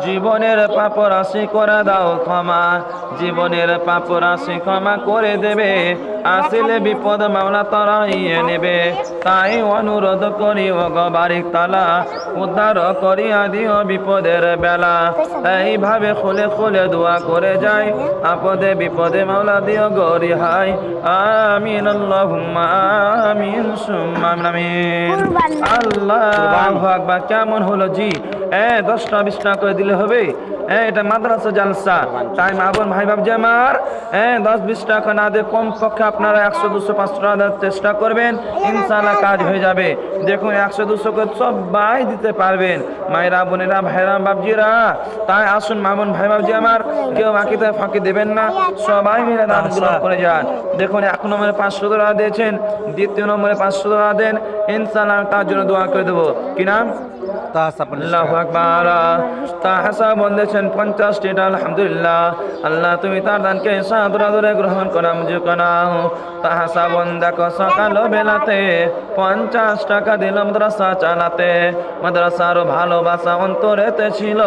জীবনের পাপ রাশি করে দাও ক্ষমা, জীবনের পাপ রাশি ক্ষমা করে দেবে, আসলে বিপদ মামলা তরাইয়ে নেবে। তাই অনুরোধ করি ও গো বারিক তালা, উদ্ধার করিয়া দিও বিপদের বেলা। এইভাবে খুলে খুলে দোয়া করে যাই, আপদে বিপদে মাওলা দিও গো রিহাই। আমিন আল্লাহুম্মা আমিন সুম্মা আমিন। আল্লাহু আকবার। কেমন হলো জি? 10টা 20টা করে দিলে হবে? এটা মাদ্রাসা জালসা, তাই মা বোন ভাই বাবজি আমার 10-20 টাকা না দিয়ে কমপক্ষে আপনারা 100-200-500 টাকা দেওয়ার চেষ্টা করবেন, ইনশাআল্লাহ কাজ হয়ে যাবে। দেখুন 100-200 করে সবাই দিতে পারবেন, মায়েরা বোনেরা ভাইরা বাবজিরা। তাই আসুন মা বোন ভাই বাবজি আমার, কেউ বাকিতে ফাঁকি দেবেন না, সবাই মিলে দানগুলো করে যান। দেখুন 1 নম্বরে 500 টাকা দিয়েছেন, দ্বিতীয় নম্বরে 500 টাকা দেন, ইনশাআল্লাহ তার জন্য দোয়া করে দেবো। কি নাম? আল্লাহু আকবার। তাহাসা বলেছেন 50টি। আলহামদুলিল্লাহ, আল্লাহ তুমি তার দানকে সাদরে গ্রহণ করা মুজে করাও। তাহাসা বন্দাকে সকাল বেলাতে 50 টাকা দিল মাদ্রাসা চালাতে। মাদ্রাসার ভালোবাসা অন্তরেতে ছিল,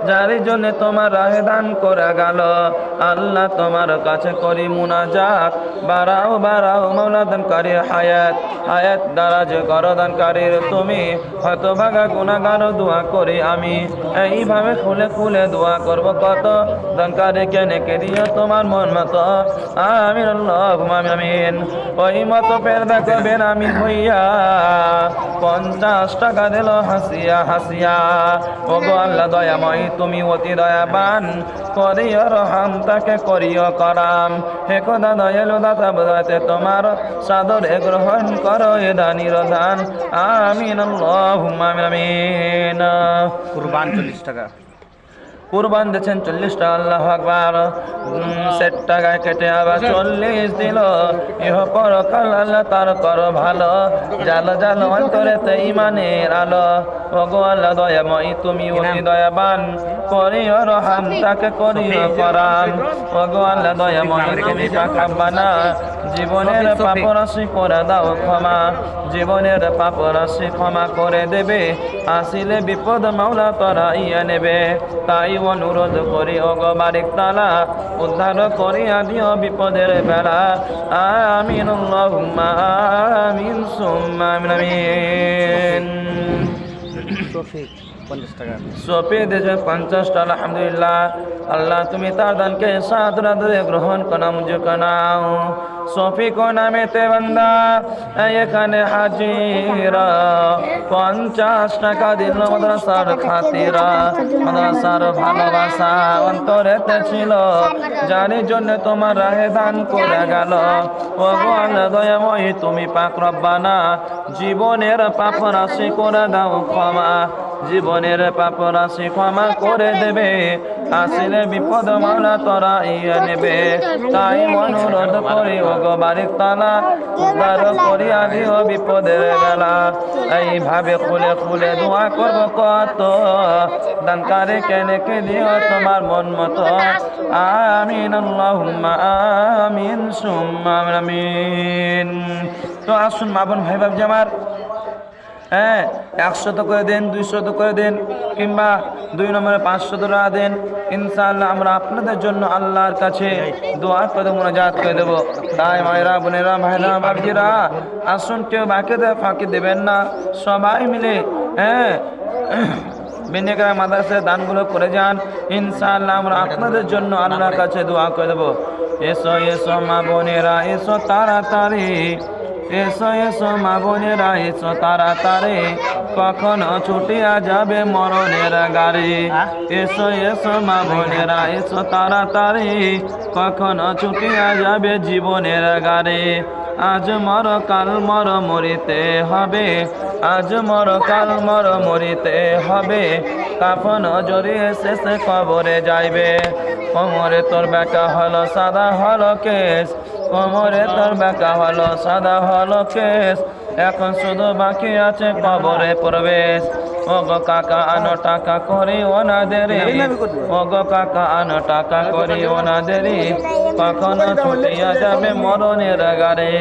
যার জন্য তোমার রাহে দান করে গেল। আল্লাহ তোমার কাছে করি মুনাজাত, বাড়াও বাড়াও মাওলা দানকারী হায়াত, হায়াত দারাজ করো দানকারীর তুমি, হয়তো ভাগা গুনাহগার দোয়া করি আমি। এইভাবে খুলে খুলে দোয়া করব কত, দানকারী কেনেকে দিও তোমার মন মতো। আমিন আল্লাহুম্মা আমিন। ওই মতো পেরদা করবেন আমিন হইয়া, 50 টাকা দিল হাসিয়া হাসিয়া। ও গো আল্লাহ দয়াময় তুমি অতি দয়াবান, করিও রহম তাকে করিও করাম। হে খোদা দয়ালু দাতা বোঝাতে তোমার সাদরে গ্রহণ করো এ দানির দান। আমিন আল্লাহুম্মা আমিন। কুরবান 40 টাকা। কুরবান দিয়েছেন 40 টাকা। আল্লাহু আকবার। 60 টাকায় কেটে আবার 40 দিল। ইহ পরকাল আল্লাহ তার করো ভালো, জালো জালো অন্তরেতে ইমানের আলো। ওগো আল্লাহ দয়াময় তুমি অতি দয়াবান, করিও রহম তাকে করিও করাম। ওগো আল্লাহ দয়াময় তুমি পাক রব্বানা, জীবনের পাপ রাশি করে দাও ক্ষমা, জীবনের পাপ রাশি ক্ষমা করে দেবে, আসিলে বিপদ মাওলা তরাইয়া নেবে। তাই অনুরোধ করি ওগো বারিক তালা, উদ্ধার করিয়া দিও বিপদের বেলা। আমিন আল্লাহুম্মা আমিন সুম্মা আমিন। সফি দেশে 50 টাকা। আলহামদুলিল্লাহ, আল্লাহ তুমি তার দানকে সাদরে গ্রহণ করা মুঝে কানাও। সফি কো নামেতে বান্দা এখানে হাজিরা, 50 টাকা দিল মাদ্রাসার খাতিরা। মাদ্রাসার ভালোবাসা অন্তরেতে ছিল, যার জন্য তোমার রাহে দান করে গেল। ও গো আল্লাহ দয়াময় তুমি পাক রব্বানা, জীবনের পাপ রাশি করে দাও ক্ষমা, জীবনের পাপ রাশি ক্ষমা করে দেবে, আসলে বিপদ মাওলা তরাইয়া নেবে। তাই অনুরোধ করি ওগো বারিক তালা, উদ্ধার করিয়া দিও বিপদের বেলা। এইভাবে খুলে খুলে দোয়া করব কত, দানকারী কেনেকে দিও তোমার মন মতো। আমিন আল্লাহুম্মা আমিন সুম্মা আমিন। তো আসুন মা বোন ভাই বাবজি আমার, 100 করে দেন, 200 করে দেন, কিংবা 2 নম্বরে 500 টাকা দেন। ইনশাআল্লাহ আমরা আপনাদের জন্য আল্লাহর কাছে দোয়া করে মুনাজাত করে দেবো। তাই মায়েরা বোনেরা ভাইরা বাবজিরা আসুন, কেউ বাকিতে ফাঁকি দেবেন না, সবাই মিলে বিনিয়োগ মাদ্রাসায় দানগুলো করে যান। ইনশাআল্লাহ আমরা আপনাদের জন্য আল্লাহর কাছে দোয়া করে দেবো। এসো এসো মা বোনেরা এসো তাড়াতাড়ি, এসো এসো মা বোনেরা এসো তাড়াতাড়ি, কখনো ছুটিয়া যাবে মরণের গাড়ি। এসো এসো মা বোনেরা এসো তাড়াতাড়ি, কখনো ছুটিয়া যাবে জীবনের গাড়ি। আজ মর কাল মর মরিতে হবে, আজ মর কাল মর মরিতে হবে, কাফন জড়িয়ে শেষে কবরে যাইবে। কোমরে তোর বেকা হলো সাদা হলো কেশ, কোমরে তোর বেকা হলো সাদা হলো কেশ, এখন শুধু বাকি আছে কবরে প্রবেশ। ওগো কাকা আনো টাকা করে ওনাদেরে ওগো কাকা আনো টাকা করে ওনাদেরে কখনো ছুটিয়া যাবে মরণের গারে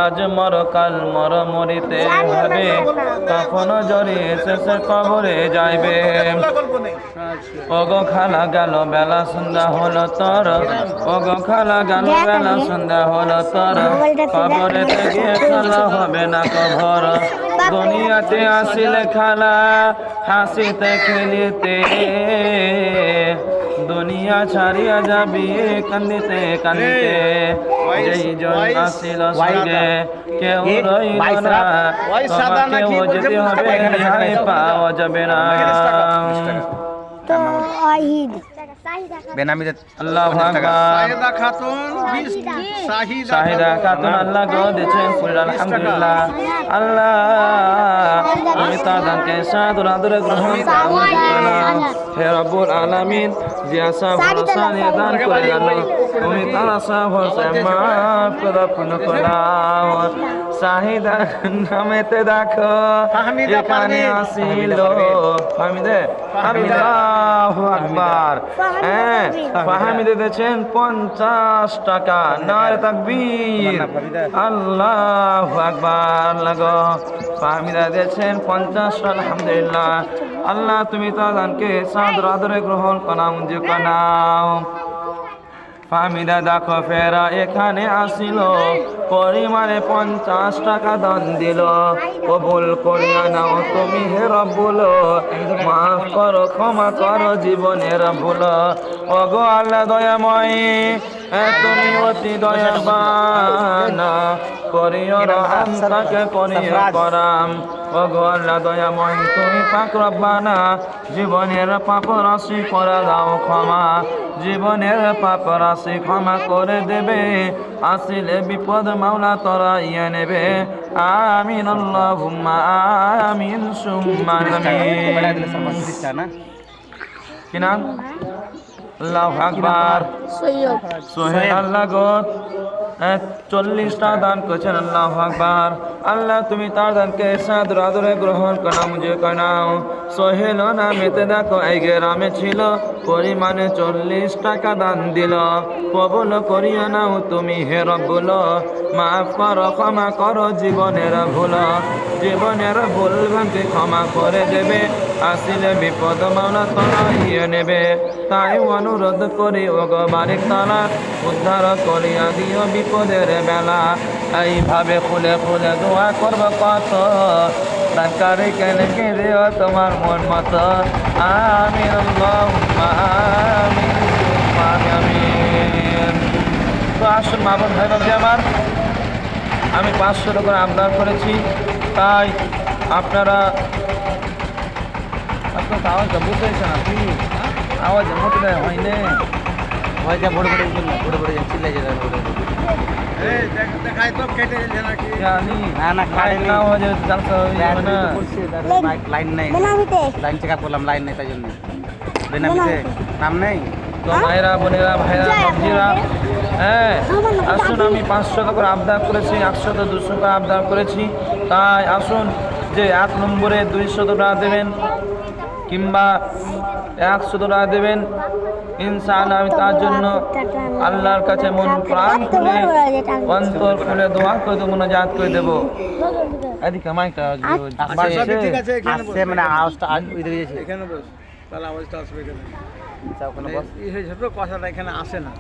আজ মর কাল মর মরিতে হবে কখনো জড়ি শেষে কবরে যাইবে ওগো খালা গেল বেলা সন্ধ্যা হলো তোর ওগো খালা গেল বেলা সন্ধ্যা হলো তোর কবরেতে গিয়ে খালা হবে না কবর দুনিয়াতে আসিলে খালা হাসিতে খেলিতে দুনিয়া ছাড়িয়া যাবি কান্দিতে কান্দিতে যেই জন আসিল সঙ্গে কেউ রইল না তোমাকেও যেতে হবে রেহাই পাওয়া যাবে না বেনামিতে আল্লাহু আকবার শাহিদা খাতুন আল্লাহ গো দিয়েছেন পুরো আলহামদুলিল্লাহ আল্লাহ তুমি তাদেরকে সাদর আদরে গ্রহণ করুন হে রব্বুল আলামিন যে আশা ভরসা নিয়ে দান করে গেল তুমি তার আশা ভরসা মাফ করে পূর্ণ করাও শাহিদা নামেতে দেখো এখানে আসিল ফাহমিদে আল্লাহু আকবার হ্যাঁ ফাহমিদে দিয়েছেন 50 টাকা নারে তাকবীর আল্লাহু আকবার লাগো ফাহমিদা দিয়েছেন 50 আলহামদুলিল্লাহ আল্লাহ তুমি তাদেরকে সাদর আদরে গ্রহণ করাও যে করাও ফাহমিদা দেখো ফেরা এখানে আসিল পরিমাণে 50 টাকা দান দিল কবুল করিয়া নাও তুমি হে রব্বুল মাফ করো ক্ষমা করো জীবনের ভুল ওগো আল্লাহ দয়াময় তুমি অতি দয়াবান করিও রহম তাকে করিও করাম ওগো আল্লাহ দয়াময় তুমি পাক রব্বানা জীবনের পাপ রাশি করে দাও ক্ষমা জীবনের পাপ রাশি ক্ষমা করে দেবে আসিলে বিপদ মাওলা তোরা ইয়ে নেবে আমিন আল্লাহুম্মা আমিন সুম্মা আমিন কি নাম আল্লাহু আকবার সোহেল আল্লাহ গো 40টা দান করেছেন আল্লাহু আকবার আল্লাহ তুমি তার দানকে সাদর আদরে গ্রহণ করো মুঝে কনাও সোহেল নামেতে দেখো এই গ্রামে ছিল পরিমাণে 40 টাকা দান দিল কবুল করিও নাও তুমি হে রব্বুল মাফ করো ক্ষমা করো জীবনের ভুল জীবনের ভুল ভ্রান্তি ক্ষমা করে দেবে আসিলে বিপদ মাওলা তোরা ইয়ে নেবে তাই অনুরোধ করি ওগো বারিক তালা উদ্ধার করিয়া দিও বিপদের বেলা এইভাবে খুলে খুলে দোয়া করব কত তাকারে কেনে দিও তোমার মন মতো আমিন আল্লাহুম্মা আমিন সুম্মা আমিন তো আসুন মা বোন ভাই বোন আমার আমি 500 টাকা আমদার করেছি তাই আপনারা আপনার আওয়াজটা বুঝতেছে না কি আওয়াজ মোটে হয়নি হয়তো বড় বড় চিল্লাই যায় দেখাই তো কেটে গেছে নাকি জানি না না লাইন না হয়ে যাবে জানতে হবে না লাইন নাই লাইন চেক আপ করলাম লাইন নেই তাই জন্য বেনামিতে নাম নেই তো মায়েরা বোনেরা ভাইরা সবজিরা হ্যাঁ আসুন আমি 500 টাকা করে আবদার করেছি 100 তো 200 টাকা আবদার করেছি তাই আসুন যে 1 নম্বরে 200 টাকা দেবেন কিংবা 100 টাকা দেবেন ইনশাআল্লাহ আমি তার জন্য আল্লাহর কাছে মন প্রাণ খুলে অন্তর খুলে দোয়া করে দেবো মোনাজাত করে দেবো এদিকে মাইকটা আসছে মানে আওয়াজটা ওইদিকে গেছে এখানে বস তাহলে আওয়াজটা আসবে এখানে যাও কোনো বস এই ছোট কথাটা এখানে আসে না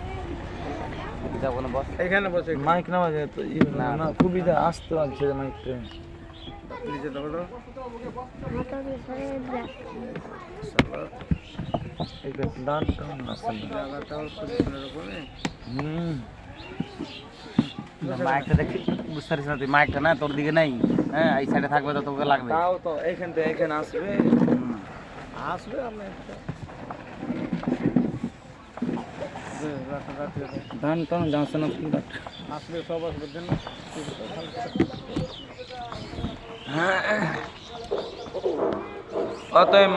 যাও কোনো বস এখানে বসে মাইক না বাজে তো না খুবই আসতে লাগছে মাইকটা নিচে দাও তো এটা ডান কেমন আসছে জায়গাটা পজিশনের উপরে মাইকটা দেখি বুঝতে পারিস না তুই মাইকটা না তোর দিকে নাই হ্যাঁ এই সাইডে থাকবে তো তোকে লাগবে তাও তো এইখান থেকে এখানে আসবে আসবে আপনি ধান কেমন জানছে না আসবে সব আসবে দেন অতএব